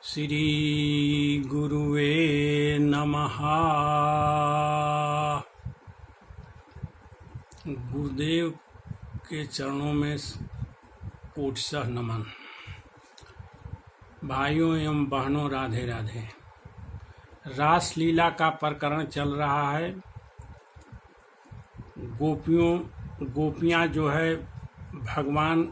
श्री गुरुवे नमः। गुरुदेव के चरणों में कोटि नमन। भाइयों एवं बहनों, राधे राधे। रास लीला का प्रकरण चल रहा है। गोपियां जो है भगवान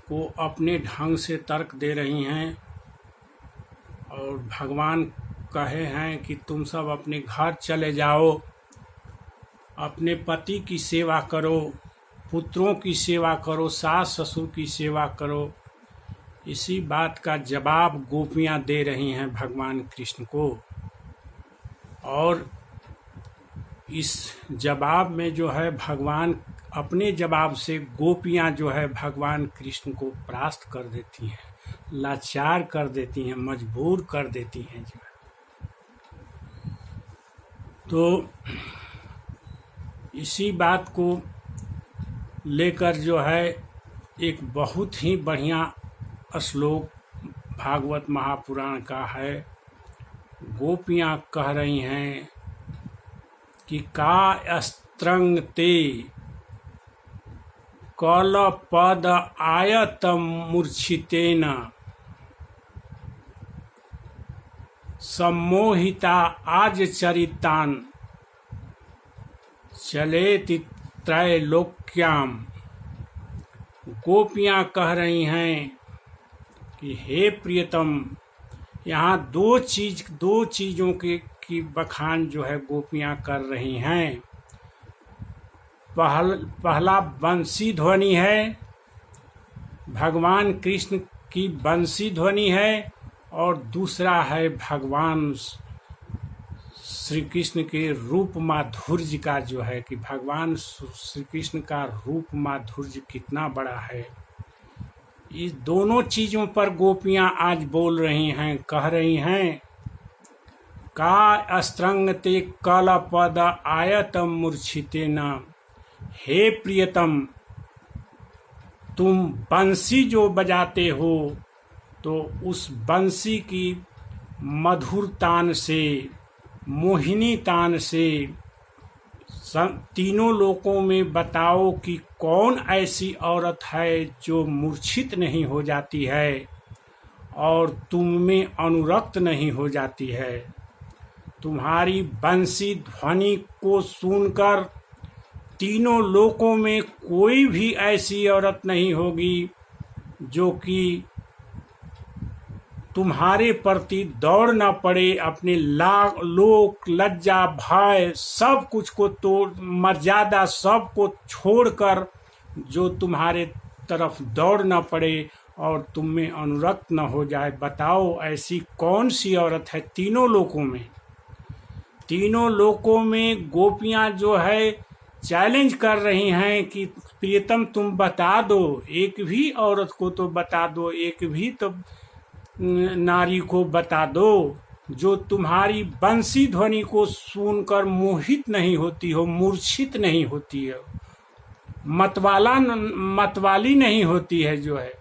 को अपने ढंग से तर्क दे रही हैं और भगवान कहे हैं कि तुम सब अपने घर चले जाओ, अपने पति की सेवा करो, पुत्रों की सेवा करो, सास ससुर की सेवा करो। इसी बात का जवाब गोपियां दे रही हैं भगवान कृष्ण को। और इस जवाब में जो है भगवान अपने जवाब से गोपियां जो है भगवान कृष्ण को परास्त कर देती हैं, लाचार कर देती हैं, मजबूर कर देती हैं जो है। तो इसी बात को लेकर जो है एक बहुत ही बढ़िया श्लोक भागवत महापुराण का है। गोपियां कह रही हैं कि का स्त्रंग ते कल पद आयतम मूर्छितेन सम्मोहिता आज चरितान चलेति त्रैलोक्याम। गोपियां कह रही हैं कि हे प्रियतम, यहाँ दो चीजों की बखान जो है गोपियां कर रही हैं। पहला बंसी ध्वनि है, भगवान कृष्ण की बंसी ध्वनि है, और दूसरा है भगवान श्री कृष्ण के रूप माधुर्य का जो है कि भगवान श्री कृष्ण का रूप माधुर्य कितना बड़ा है। इस दोनों चीजों पर गोपियां आज बोल रही हैं, कह रही हैं का स्त्रंग ते कल पद आयतम मूर्छितेन। हे प्रियतम, तुम बंसी जो बजाते हो तो उस बंसी की मधुर तान से, मोहिनी तान से तीनों लोकों में बताओ कि कौन ऐसी औरत है जो मूर्छित नहीं हो जाती है और तुम में अनुरक्त नहीं हो जाती है। तुम्हारी बंसी ध्वनि को सुनकर तीनों लोकों में कोई भी ऐसी औरत नहीं होगी जो कि तुम्हारे प्रति दौड़ न पड़े, अपने लोक लज्जा भय सब कुछ को तोड़, मर्यादा सब को छोड़कर जो तुम्हारे तरफ दौड़ न पड़े और तुम में अनुरक्त न हो जाए। बताओ ऐसी कौन सी औरत है तीनों लोकों में। तीनों लोकों में गोपियां जो है चैलेंज कर रही हैं कि प्रियतम तुम बता दो, एक भी औरत को तो बता दो, एक भी तो नारी को बता दो जो तुम्हारी बंसी ध्वनि को सुनकर मोहित नहीं होती हो, मूर्छित नहीं होती है, मतवाली नहीं होती है जो है।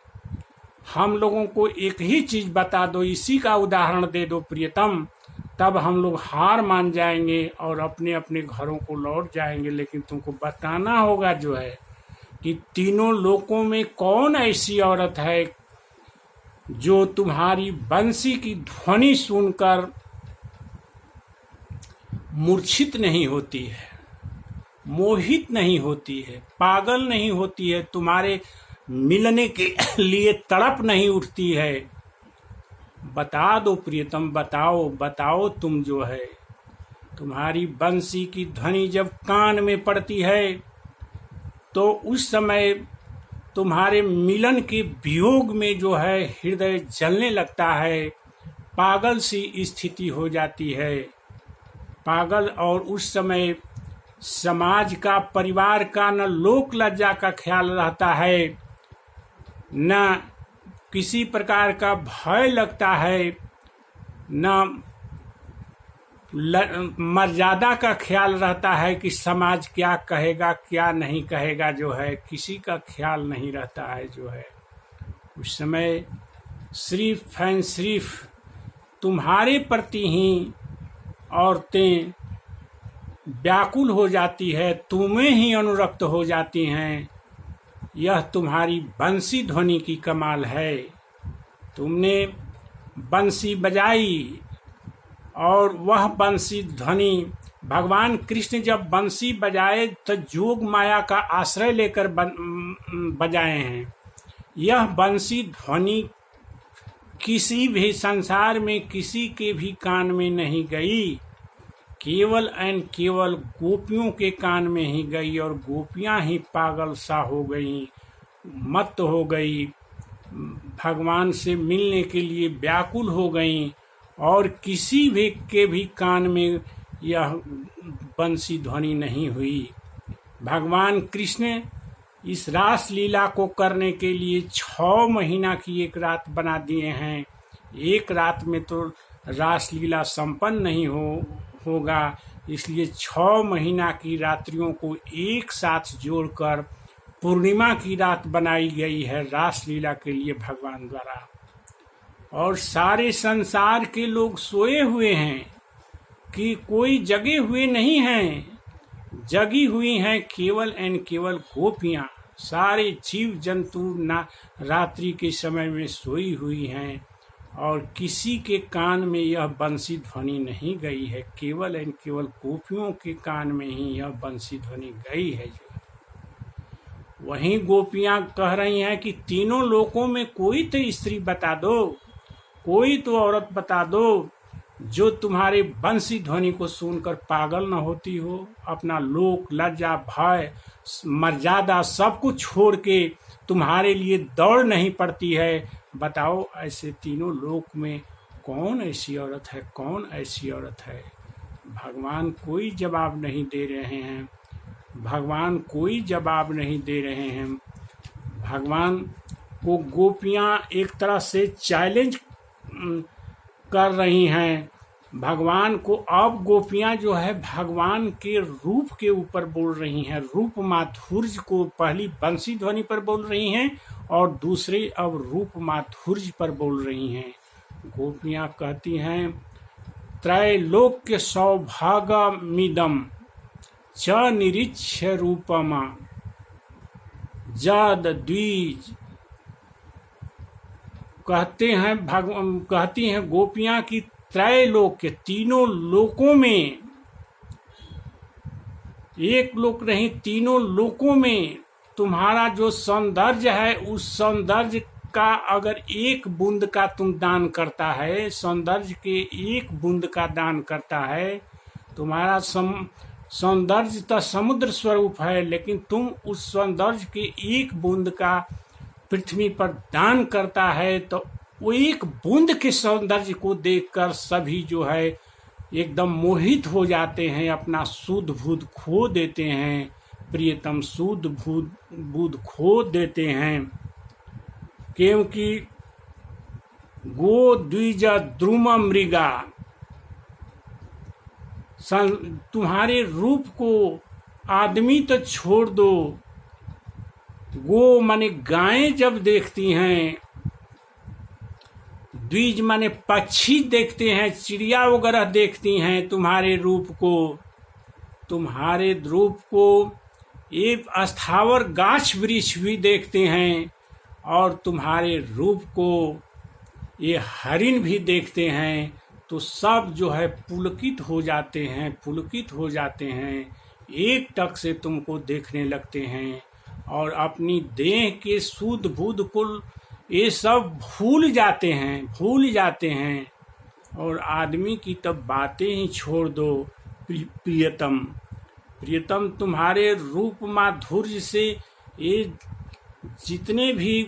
हम लोगों को एक ही चीज बता दो, इसी का उदाहरण दे दो प्रियतम, तब हम लोग हार मान जाएंगे और अपने अपने घरों को लौट जाएंगे। लेकिन तुमको बताना होगा जो है कि तीनों लोकों में कौन ऐसी औरत है जो तुम्हारी बंसी की ध्वनि सुनकर मूर्छित नहीं होती है, मोहित नहीं होती है, पागल नहीं होती है, तुम्हारे मिलने के लिए तड़प नहीं उठती है। बता दो प्रियतम, बताओ बताओ। तुम जो है तुम्हारी बंसी की ध्वनि जब कान में पड़ती है तो उस समय तुम्हारे मिलन के वियोग में जो है हृदय जलने लगता है, पागल सी स्थिति हो जाती है, पागल। और उस समय समाज का, परिवार का न लोक लज्जा का ख्याल रहता है, न किसी प्रकार का भय लगता है, न मर्यादा का ख्याल रहता है कि समाज क्या कहेगा क्या नहीं कहेगा जो है, किसी का ख्याल नहीं रहता है जो है। उस समय सिर्फ एंड सिर्फ तुम्हारे प्रति ही औरतें व्याकुल हो जाती है, तुम्हें ही अनुरक्त हो जाती हैं। यह तुम्हारी बंसी ध्वनि की कमाल है। तुमने बंसी बजाई और वह बंसी ध्वनि, भगवान कृष्ण जब बंसी बजाए तो जोग माया का आश्रय लेकर बजाए हैं। यह बंसी ध्वनि किसी भी संसार में किसी के भी कान में नहीं गई, केवल एंड केवल गोपियों के कान में ही गई, और गोपियां ही पागल सा हो गई, मत हो गई, भगवान से मिलने के लिए व्याकुल हो गई, और किसी भी के भी कान में यह बंसी ध्वनि नहीं हुई। भगवान कृष्ण इस रास लीला को करने के लिए 6 महीना की एक रात बना दिए हैं। एक रात में तो रास लीला संपन्न नहीं होगा, इसलिए 6 महीना की रात्रियों को एक साथ जोड़कर पूर्णिमा की रात बनाई गई है रास लीला के लिए भगवान द्वारा। और सारे संसार के लोग सोए हुए हैं कि कोई जगे हुए नहीं हैं, जगी हुई हैं केवल एंड केवल गोपियां। सारे जीव जंतु ना रात्रि के समय में सोई हुई हैं, और किसी के कान में यह बंसी ध्वनि नहीं गई है, केवल एंड केवल गोपियों के कान में ही यह बंसी ध्वनि गई है। वहीं गोपियां कह रही हैं कि तीनों लोकों में कोई तो स्त्री बता दो, कोई तो औरत बता दो जो तुम्हारे बंसी ध्वनि को सुनकर पागल न होती हो, अपना लोक, लज्जा, भय, मर्यादा सब कुछ छोड़ के तुम्हारे लिए दौड़ नहीं पड़ती है। बताओ ऐसे तीनों लोक में कौन ऐसी औरत है, कौन ऐसी औरत है? भगवान कोई जवाब नहीं दे रहे हैं, भगवान कोई जवाब नहीं दे रहे हैं। भगवान को गोपियां एक तरह से चैलेंज कर रही हैं। भगवान को अब गोपियां जो है भगवान के रूप के ऊपर बोल रही हैं, रूप माधुर्य को पहली बंसी ध्वनि पर बोल रही हैं और दूसरी अब रूप माधुर्य पर बोल रही हैं। गोपियां कहती हैं, त्रैलोक्य सौभागमिदं च निरीक्ष्य रूपमा जद द्विज। कहती हैं गोपियां की त्रैलोक के तीनों लोकों में, एक लोक नहीं तीनों लोकों में तुम्हारा जो सौंदर्य है, उस सौंदर्य का अगर एक बूंद का तुम दान करता है, सौंदर्य के एक बूंद का दान करता है, तुम्हारा सौंदर्य तो समुद्र स्वरूप है, लेकिन तुम उस सौंदर्य के एक बूंद का पृथ्वी पर दान करता है, तो वो एक बूंद के सौंदर्य को देखकर सभी जो है एकदम मोहित हो जाते हैं, अपना सूद बूद खो देते हैं, प्रियतम सूद बूद खो देते हैं। क्योंकि गो द्विज द्रुम मृगा, तुम्हारे रूप को आदमी तो छोड़ दो, गो माने गायें जब देखती हैं, द्विज माने पक्षी देखते हैं, चिड़िया वगैरह देखती हैं तुम्हारे रूप को, तुम्हारे रूप को एक स्थावर गाछ वृक्ष भी देखते हैं, और तुम्हारे रूप को ये हरिण भी देखते हैं, तो सब जो है पुलकित हो जाते हैं, पुलकित हो जाते हैं, एक टक से तुमको देखने लगते हैं, और अपनी देह के सूद बूद कुल ये सब भूल जाते हैं, और आदमी की तब बातें ही छोड़ दो। प्रियतम तुम्हारे रूप माधुर्य से ये जितने भी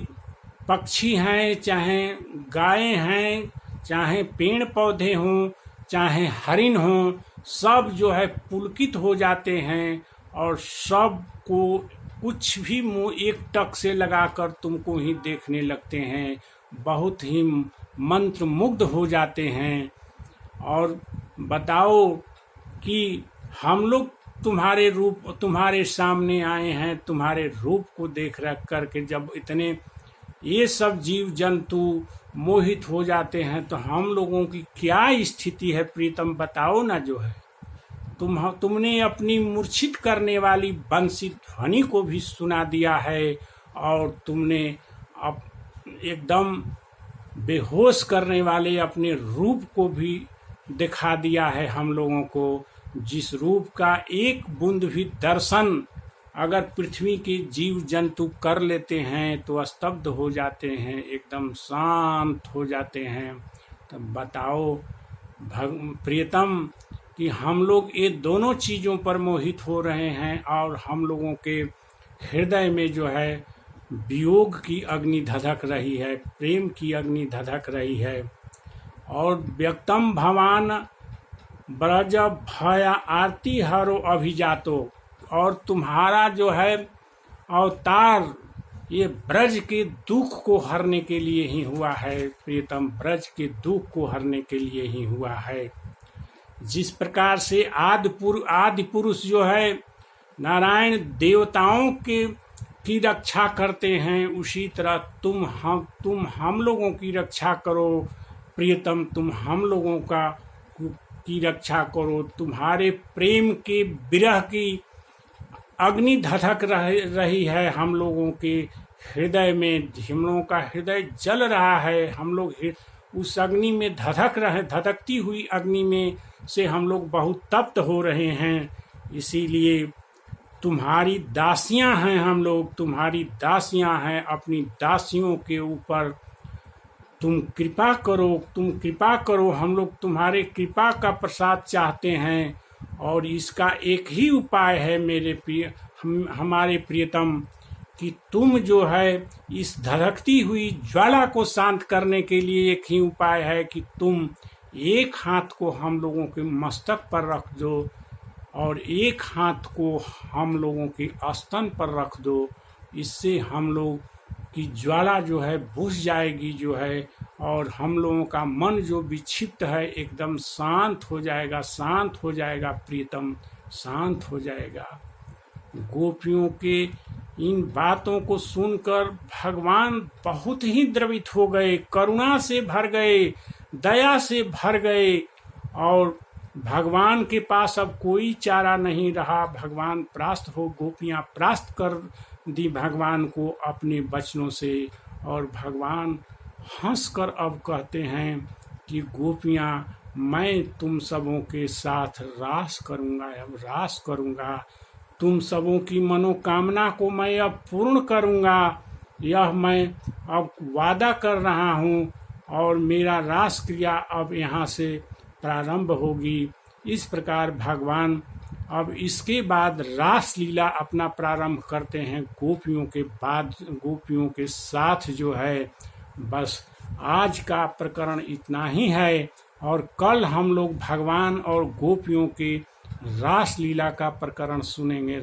पक्षी हैं, चाहे गायें हैं, चाहे पेड़ पौधे हों, चाहे हरिण हों, सब जो है पुलकित हो जाते हैं, और सब को कुछ भी मुंह एक टक से लगाकर तुमको ही देखने लगते हैं, बहुत ही मंत्र मुग्ध हो जाते हैं। और बताओ कि हम लोग तुम्हारे सामने आए हैं, तुम्हारे रूप को देख रख करके जब इतने ये सब जीव जंतु मोहित हो जाते हैं, तो हम लोगों की क्या स्थिति है प्रीतम, बताओ ना। जो है तुमने अपनी मूर्छित करने वाली बंसी ध्वनि को भी सुना दिया है, और तुमने अब एकदम बेहोश करने वाले अपने रूप को भी दिखा दिया है हम लोगों को, जिस रूप का एक बूंद भी दर्शन अगर पृथ्वी के जीव जंतु कर लेते हैं तो स्तब्ध हो जाते हैं, एकदम शांत हो जाते हैं। तब बताओ प्रियतम कि हम लोग ये दोनों चीज़ों पर मोहित हो रहे हैं, और हम लोगों के हृदय में जो है वियोग की अग्नि धधक रही है, प्रेम की अग्नि धधक रही है। और व्यक्तम भवान ब्रज भय आरती हरो अभिजातो, और तुम्हारा जो है अवतार ये ब्रज के दुख को हरने के लिए ही हुआ है प्रियतम, ब्रज के दुख को हरने के लिए ही हुआ है। जिस प्रकार से आदि पुरुष जो है नारायण देवताओं की रक्षा करते हैं, उसी तरह तुम हम लोगों की रक्षा करो प्रियतम, तुम हम लोगों की रक्षा करो। तुम्हारे प्रेम के विरह की अग्नि धधक रही है हम लोगों के हृदय में, हम लोगों का हृदय जल रहा है, हम लोग उस अग्नि में धधकती हुई अग्नि में से हम लोग बहुत तप्त हो रहे हैं। इसीलिए तुम्हारी दासियां हैं हम लोग, तुम्हारी दासियां हैं, अपनी दासियों के ऊपर तुम कृपा करो, हम लोग तुम्हारे कृपा का प्रसाद चाहते हैं। और इसका एक ही उपाय है हमारे प्रियतम, कि तुम जो है इस धधकती हुई ज्वाला को शांत करने के लिए एक ही उपाय है कि तुम एक हाथ को हम लोगों के मस्तक पर रख दो, और एक हाथ को हम लोगों के स्तन पर रख दो। इससे हम लोग की ज्वाला जो है बुझ जाएगी जो है, और हम लोगों का मन जो विक्षिप्त है एकदम शांत हो जाएगा प्रीतम, शांत हो जाएगा। गोपियों के इन बातों को सुनकर भगवान बहुत ही द्रवित हो गए, करुणा से भर गए, दया से भर गए, और भगवान के पास अब कोई चारा नहीं रहा। भगवान परास्त हो, गोपियां परास्त कर दी भगवान को अपने वचनों से, और भगवान हंसकर अब कहते हैं कि गोपियां, मैं तुम सबों के साथ रास करूंगा, तुम सबों की मनोकामना को मैं अब पूर्ण करूंगा, यह मैं अब वादा कर रहा हूं, और मेरा रास क्रिया अब यहाँ से प्रारंभ होगी। इस प्रकार भगवान अब इसके बाद रास लीला अपना प्रारंभ करते हैं गोपियों के साथ जो है। बस आज का प्रकरण इतना ही है, और कल हम लोग भगवान और गोपियों के रास लीला का प्रकरण सुनेंगे।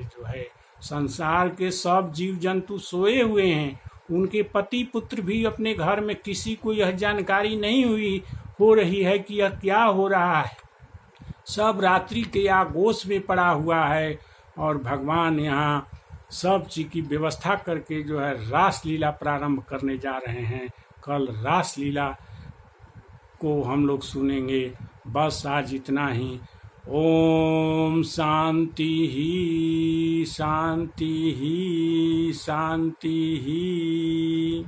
जो है संसार के सब जीव जंतु सोए हुए हैं, उनके पति पुत्र भी अपने घर में, किसी को यह जानकारी नहीं हो रही है कि यह क्या हो रहा है, सब रात्रि के आगोश में पड़ा हुआ है, और भगवान यहाँ सब चीज की व्यवस्था करके जो है रास लीला प्रारंभ करने जा रहे हैं। कल रास लीला को हम लोग सुनेंगे। बस आज इतना ही। ओम शांति ही शांति ही शांति ही।